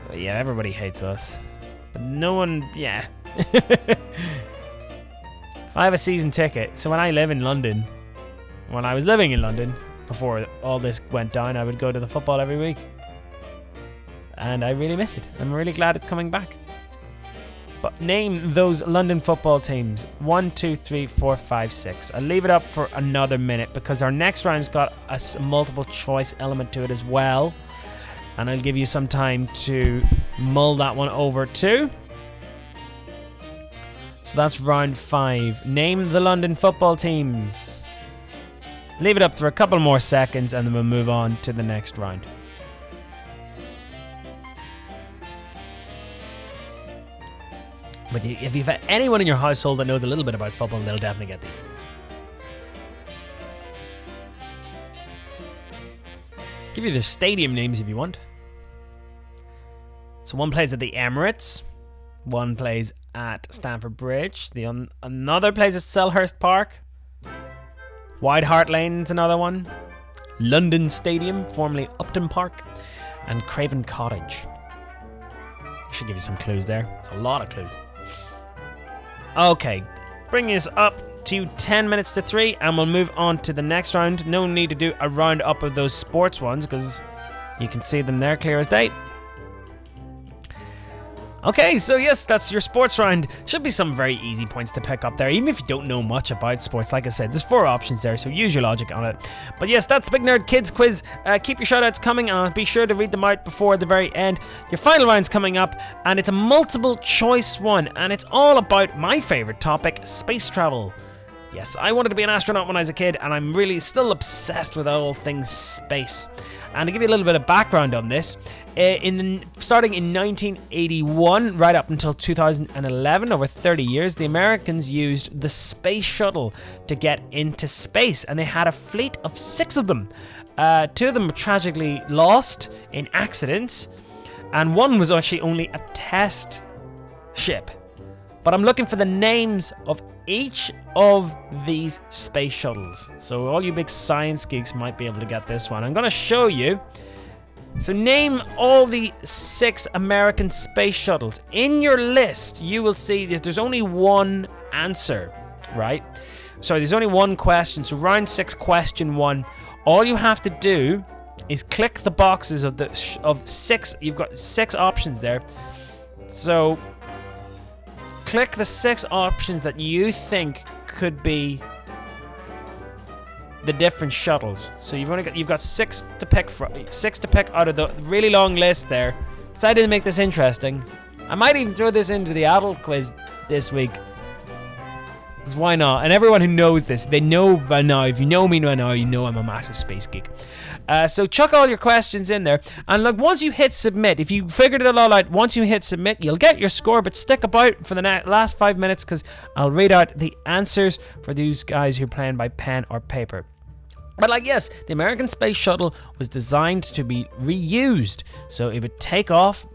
But yeah, everybody hates us. But no one, yeah. If I have a season ticket, so when I live in London, when I was living in London, before all this went down, I would go to the football every week. And I really miss it. I'm really glad it's coming back. But name those London football teams. 1, 2, 3, 4, 5, 6. I'll leave it up for another minute because our next round's got a multiple choice element to it as well. And I'll give you some time to mull that one over too. So that's round 5. Name the London football teams. Leave it up for a couple more seconds and then we'll move on to the next round. But if you've had anyone in your household that knows a little bit about football, they'll definitely get these. Give you their stadium names if you want. So one plays at the Emirates. One plays at Stamford Bridge. Another plays at Selhurst Park. White Hart Lane's another one. London Stadium, formerly Upton Park. And Craven Cottage. I should give you some clues there. It's a lot of clues. Okay, bring us up to 10 minutes to 3 and we'll move on to the next round. No need to do a round up of those sports ones because you can see them there clear as day. Okay, so yes, that's your sports round. Should be some very easy points to pick up there, even if you don't know much about sports. Like I said, there's 4 options there, so use your logic on it. But yes, that's Big Nerd Kids Quiz. Keep your shoutouts coming, and be sure to read them out before the very end. Your final round's coming up, and it's a multiple choice one, and it's all about my favorite topic, space travel. Yes, I wanted to be an astronaut when I was a kid, and I'm really still obsessed with all things space. And to give you a little bit of background on this, starting in 1981, right up until 2011, over 30 years, the Americans used the space shuttle to get into space, and they had a fleet of 6 of them. 2 of them were tragically lost in accidents, and one was actually only a test ship. But I'm looking for the names of each of these space shuttles. So all you big science geeks might be able to get this one. I'm going to show you. So name all the 6 American space shuttles. In your list, you will see that there's only one answer, right? Sorry, there's only one question. So round 6, question 1. All you have to do is click the boxes of 6. You've got 6 options there. So click the 6 options that you think could be the different shuttles. So you've got 6 to pick out of the really long list there. Decided to make this interesting. I might even throw this into the adult quiz this week. Because why not? And everyone who knows this, they know by now. If you know me by now, you know I'm a massive space geek. So chuck all your questions in there. And look, once you hit submit, if you figured it all out, once you hit submit, you'll get your score. But stick about for the last 5 minutes, because I'll read out the answers for these guys who are playing by pen or paper. But yes, the American space shuttle was designed to be reused. So it would take off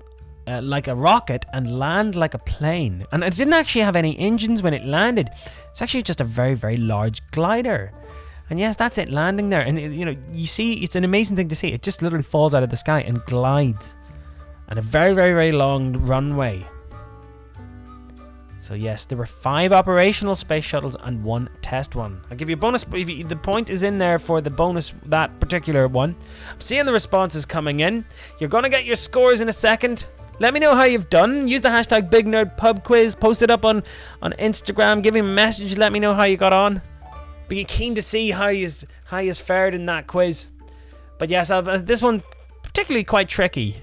like a rocket and land like a plane. And it didn't actually have any engines when it landed. It's actually just a very, very large glider. And yes, that's it landing there. And you see, it's an amazing thing to see. It just literally falls out of the sky and glides. And a very, very, very long runway. So yes, there were 5 operational space shuttles and 1 test one. I'll give you a bonus. The point is in there for the bonus, that particular one. I'm seeing the responses coming in. You're going to get your scores in a second. Let me know how you've done. Use the hashtag BigNerdPubQuiz. Post it up on Instagram. Give me a message. Let me know how you got on. Be keen to see how you fared in that quiz. But yes, this one particularly quite tricky.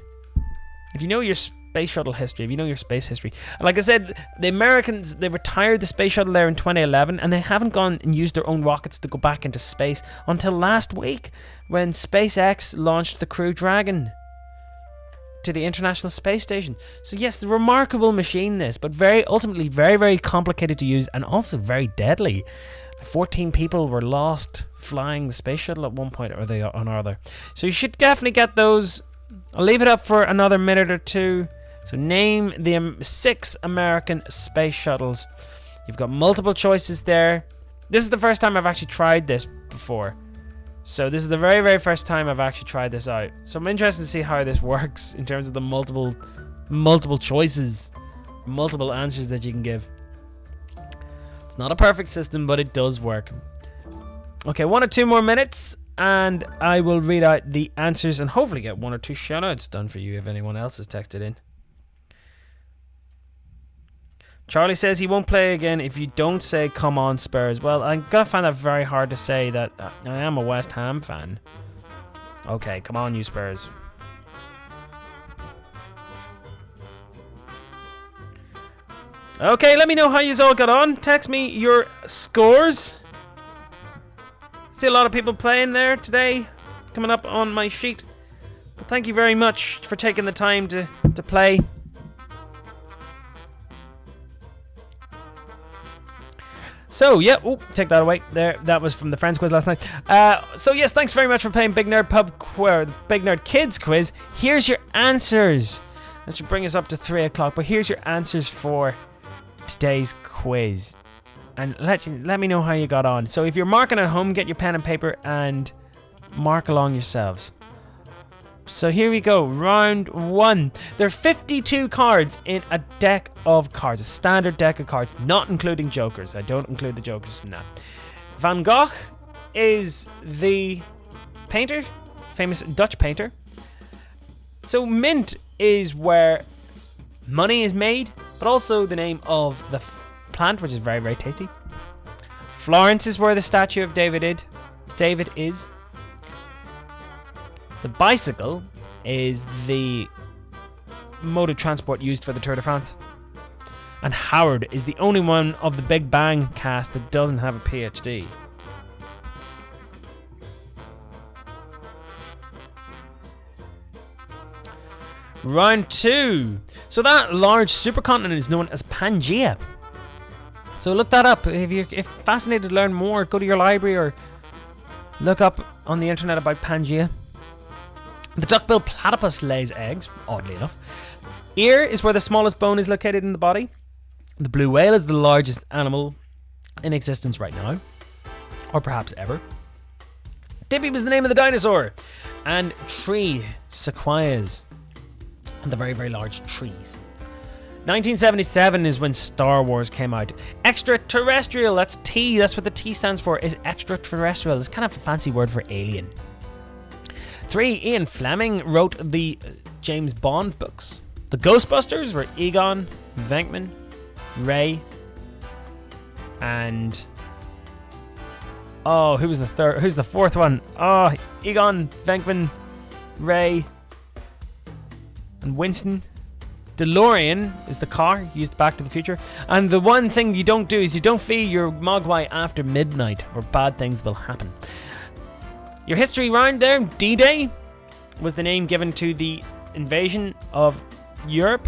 If you know your space shuttle history, if you know your space history. Like I said, the Americans, they retired the space shuttle there in 2011, and they haven't gone and used their own rockets to go back into space until last week, when SpaceX launched the Crew Dragon to the International Space Station. So yes, the remarkable machine this, but ultimately very, very complicated to use, and also very deadly. 14 people were lost flying the space shuttle at one point or another. So you should definitely get those. I'll leave it up for another minute or two. So name the 6 American space shuttles. You've got multiple choices there. This is the first time I've actually tried this before. So this is the very, very first time I've actually tried this out. So I'm interested to see how this works in terms of the multiple choices, multiple answers that you can give. It's not a perfect system, but it does work. Okay, 1 or 2 more minutes, and I will read out the answers and hopefully get 1 or 2 shout-outs done for you if anyone else has texted in. Charlie says he won't play again if you don't say "Come on, Spurs." Well, I'm gonna find that very hard to say that I am a West Ham fan. Okay, come on, you Spurs. Okay, let me know how you all got on. Text me your scores. See a lot of people playing there today, coming up on my sheet. But thank you very much for taking the time to play. So, yeah, take that away. There, that was from the Friends quiz last night. So, yes, thanks very much for playing Big Nerd Kids quiz. Here's your answers. That should bring us up to 3 o'clock, but here's your answers for today's quiz. And let me know how you got on. So, if you're marking at home, get your pen and paper and mark along yourselves. So here we go, round 1. There are 52 cards in a deck of cards, a standard deck of cards, not including jokers. I don't include the jokers in that. Van Gogh is the painter, famous Dutch painter. So mint is where money is made, but also the name of the plant, which is very, very tasty. Florence is where the statue of David is. The bicycle is the mode of transport used for the Tour de France. And Howard is the only one of the Big Bang cast that doesn't have a PhD. Round 2. So that large supercontinent is known as Pangaea. So look that up. If you're fascinated to learn more, go to your library or look up on the internet about Pangaea. The duck-billed platypus lays eggs, oddly enough. Ear is where the smallest bone is located in the body. The blue whale is the largest animal in existence right now, or perhaps ever. Dippy was the name of the dinosaur. And tree, sequoias, and the very, very large trees. 1977 is when Star Wars came out. Extraterrestrial, that's T, that's what the T stands for, is extraterrestrial. It's kind of a fancy word for alien. 3, Ian Fleming wrote the James Bond books. The Ghostbusters were Egon, Venkman, Ray, and... oh, who was the third? Who's the fourth one? Oh, Egon, Venkman, Ray, and Winston. DeLorean is the car used Back to the Future. And the one thing you don't do is you don't feed your mogwai after midnight, or bad things will happen. Your history round there, D-Day was the name given to the invasion of Europe.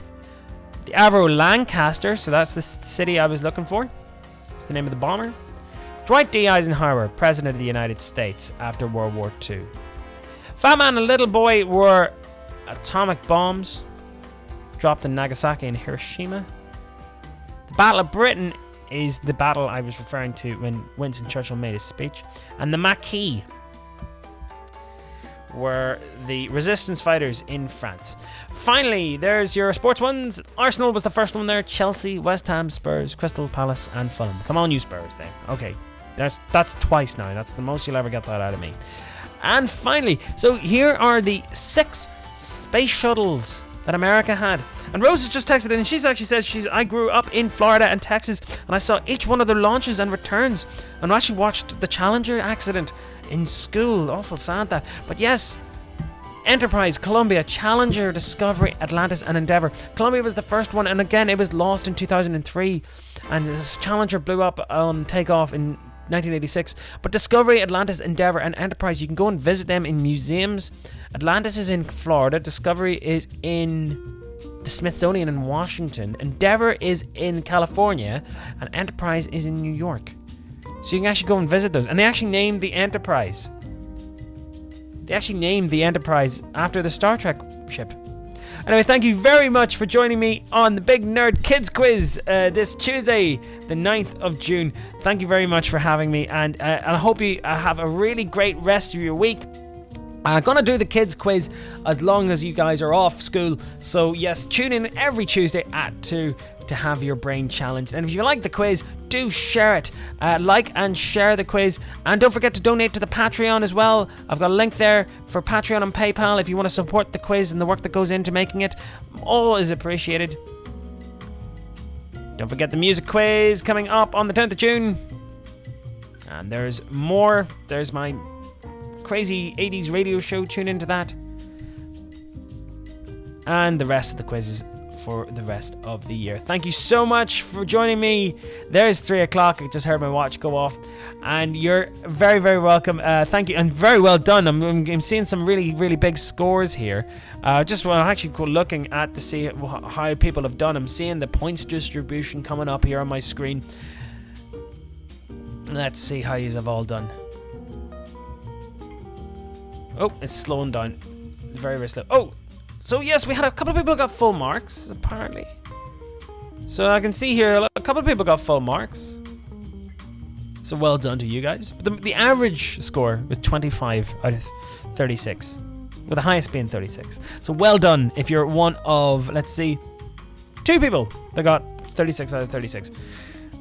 The Avro Lancaster, so that's the city I was looking for. It's the name of the bomber. Dwight D. Eisenhower, President of the United States after World War II. Fat Man and Little Boy were atomic bombs dropped in Nagasaki and Hiroshima. The Battle of Britain is the battle I was referring to when Winston Churchill made his speech. And the Maquis were the resistance fighters in France. Finally, there's your sports ones. Arsenal was the first one there. Chelsea, West Ham, Spurs, Crystal Palace, and Fulham. Come on, you Spurs then. Okay, that's twice now. That's the most you'll ever get that out of me. And finally, so here are the 6 space shuttles that America had. And Rose has just texted in, and she's actually said I grew up in Florida and Texas, and I saw each one of their launches and returns, and I actually watched the Challenger accident in school. Awful sad that. But yes, Enterprise, Columbia, Challenger, Discovery, Atlantis, and Endeavour. Columbia was the first one, and again, it was lost in 2003, and this Challenger blew up on takeoff in 1986. But Discovery, Atlantis, Endeavour, and Enterprise, you can go and visit them in museums. Atlantis is in Florida, Discovery is in the Smithsonian in Washington, Endeavour is in California, and Enterprise is in New York. So you can actually go and visit those. And they actually named the Enterprise. After the Star Trek ship. Anyway, thank you very much for joining me on the Big Nerd Kids Quiz this Tuesday, the 9th of June. Thank you very much for having me, and I hope you have a really great rest of your week. I'm going to do the kids quiz as long as you guys are off school. So yes, tune in every Tuesday at 2 to have your brain challenged. And if you like the quiz, do share it. Like and share the quiz. And don't forget to donate to the Patreon as well. I've got a link there for Patreon and PayPal if you want to support the quiz and the work that goes into making it. All is appreciated. Don't forget the music quiz coming up on the 10th of June. And there's more. There's my crazy 80s radio show. Tune into that. And the rest of the quizzes for the rest of the year. Thank you so much for joining me. There's 3 o'clock. I just heard my watch go off. And you're very, very welcome. Thank you. And very well done. I'm seeing some really, really big scores here. Just when I'm actually looking at to see how people have done. I'm seeing the points distribution coming up here on my screen. Let's see how you have all done. Oh, it's slowing down. Very, very slow. Oh, so yes, we had a couple of people who got full marks, apparently. So I can see here a couple of people got full marks. So well done to you guys. But the average score was 25 out of 36, with the highest being 36. So well done if you're one of, let's see, 2 people that got 36 out of 36.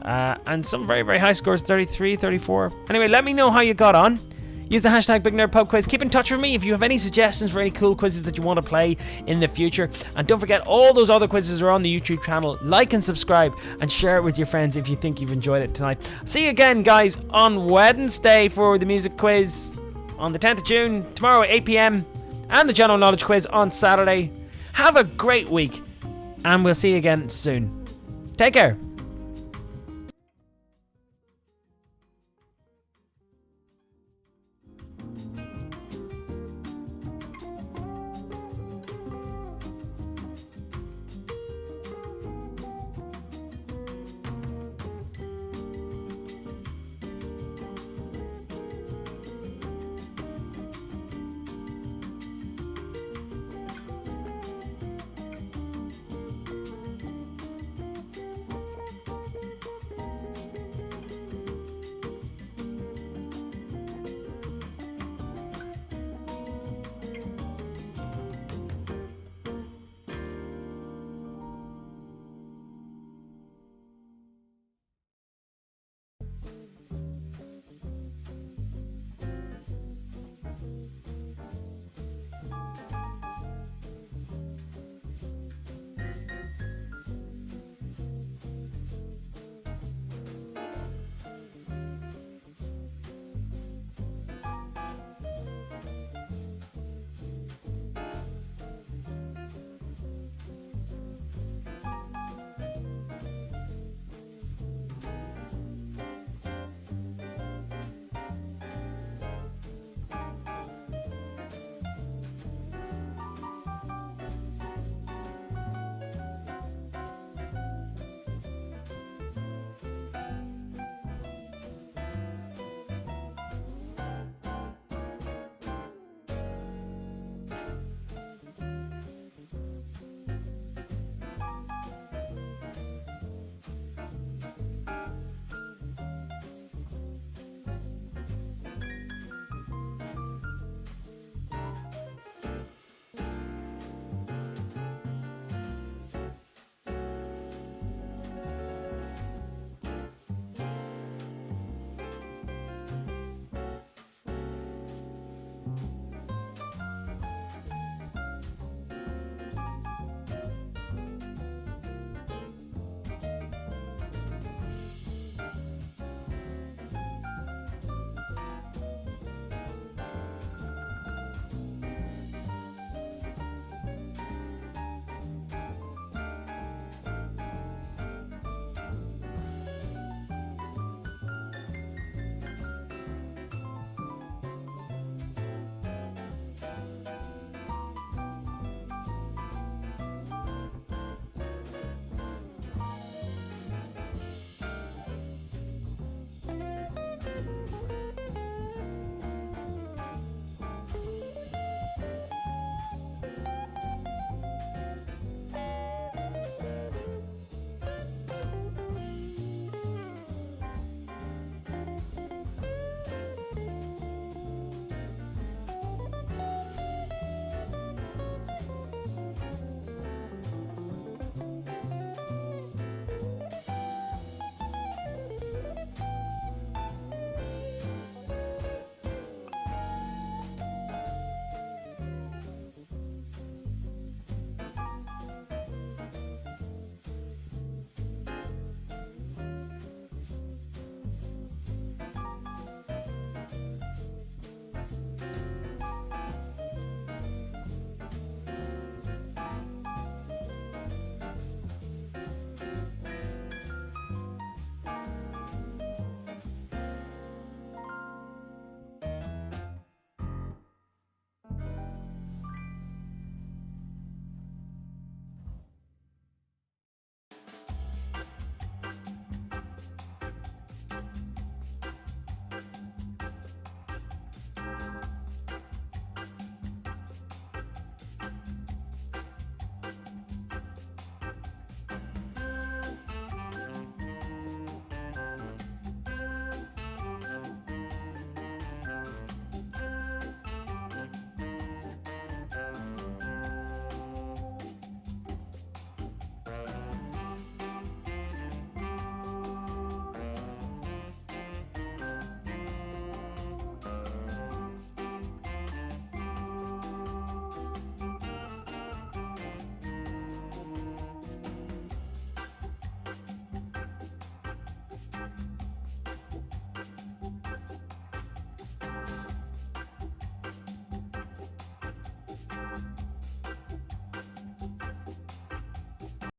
And some very, very high scores, 33, 34. Anyway, let me know how you got on. Use the hashtag BigNerdPubQuiz. Keep in touch with me if you have any suggestions for any cool quizzes that you want to play in the future. And don't forget, all those other quizzes are on the YouTube channel. Like and subscribe and share it with your friends if you think you've enjoyed it tonight. See you again, guys, on Wednesday for the music quiz on the 10th of June, tomorrow at 8 p.m. and the general knowledge quiz on Saturday. Have a great week, and we'll see you again soon. Take care.